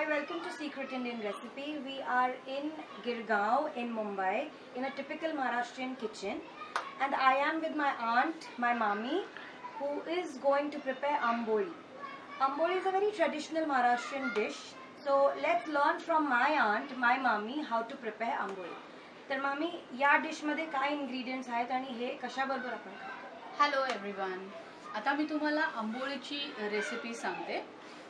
Hi, welcome to Secret Indian Recipe. We are in Girgaon in Mumbai in a typical Maharashtrian kitchen, and I am with my aunt, my mommy, who is going to prepare amboli. Amboli is a very traditional Maharashtrian dish, so let's learn from my aunt, my mommy, how to prepare amboli. तर मामी या dish मध्ये काय ingredients आहेत आणि हे कशाबरोबर आपण खातो? हॅलो एव्हरीवन, आता मी तुम्हाला आंबोळीची रेसिपी सांगते.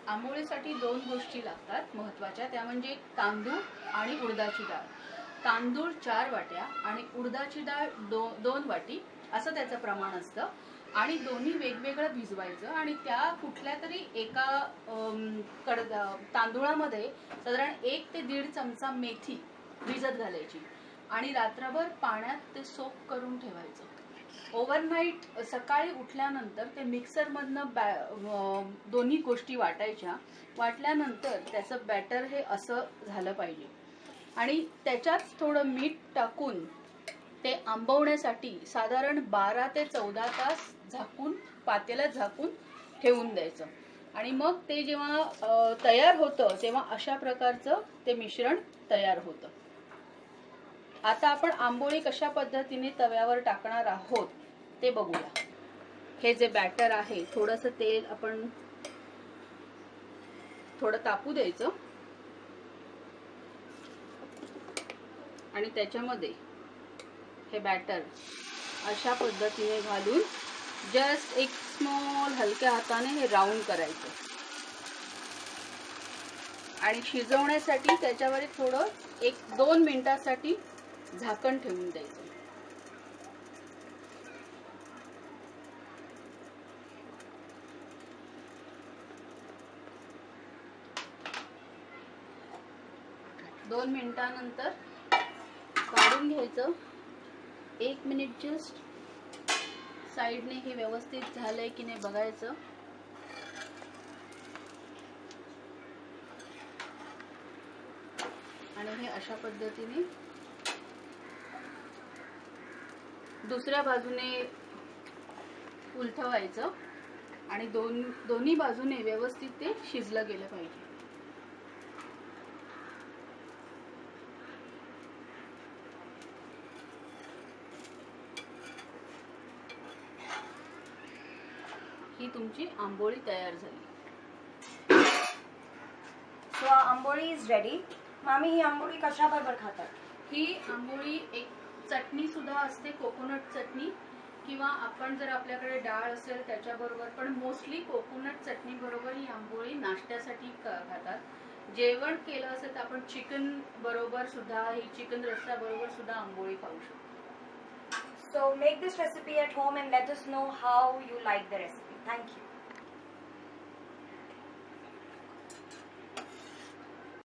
आंबोळीसाठी दोन गोष्टी लागतात महत्त्वाच्या, त्या म्हणजे तांदूळ आणि उडदाची डाळ. तांदूळ 4 वाट्या आणि उडदाची डाळ 2 वाटी असं त्याचं प्रमाण असतं आणि दोन्ही वेगवेगळं भिजवायचं आणि त्या कुठल्या तरी एका तांदूळामध्ये साधारण 1 ते 1.5 चमचा मेथी भिजत घालायची आणि रात्रभर पाण्यात ते सोक करून ठेवायचं. ओव्हरनाईट सकाळी उठल्यानंतर ते मिक्सरमधनं दोन्ही गोष्टी वाटल्यानंतर त्याचं बॅटर हे असं झालं पाहिजे आणि त्याच्यात थोडं मीठ टाकून ते आंबवण्यासाठी साधारण 12 ते 14 तास पातेल्यात झाकून ठेवून द्यायचं आणि मग ते जेव्हा तयार होतं तेव्हा अशा प्रकारचं ते मिश्रण तयार होतं. आता आपण आंबोळी कशा पद्धतीने तव्यावर टाकणार आहोत ते बघूया. हे जे बॅटर आहे थोडंसं तेल आपण थोडं तापू द्यायचं आणि त्याच्यामध्ये हे बॅटर अशा पद्धतीने घालून जस्ट एक स्मॉल हलक्या हाताने हे राऊंड करायचं आणि शिजवण्यासाठी त्याच्यावर थोडं 1-2 मिनिटासाठी झाकण ठेवून द्यायचं. दोन मिनिटानंतर काढून घ्यायचं. 1 मिनिट जस्ट साईडने हे व्यवस्थित झालंय की नाही बघायचं. आणि हे अशा पद्धतीने दुसऱ्या बाजूने उलटवायचं आणि दोन्ही बाजूने व्यवस्थित ते शिजलं गेलं पाहिजे. ही तुमची आंबोळी तयार झाली. सो आंबोळी इज रेडी. मामी ही आंबोळी कशाबरोबर खातात? ही आंबोळी एक चटणी सुद्धा असते, कोकोनट चटणी, किंवा आपण जर आपल्याकडे डाळ असेल त्याच्याबरोबर, पण मोस्टली कोकोनट चटणी बरोबर ही आंबोळी नाश्त्यासाठी खातात. जेवण केलं असेल तर आपण चिकन बरोबर सुद्धा, ही चिकन रस्सा बरोबर सुद्धा आंबोळी खाऊ शकतो. So make this recipe at home and let us know how you like the recipe. Thank you.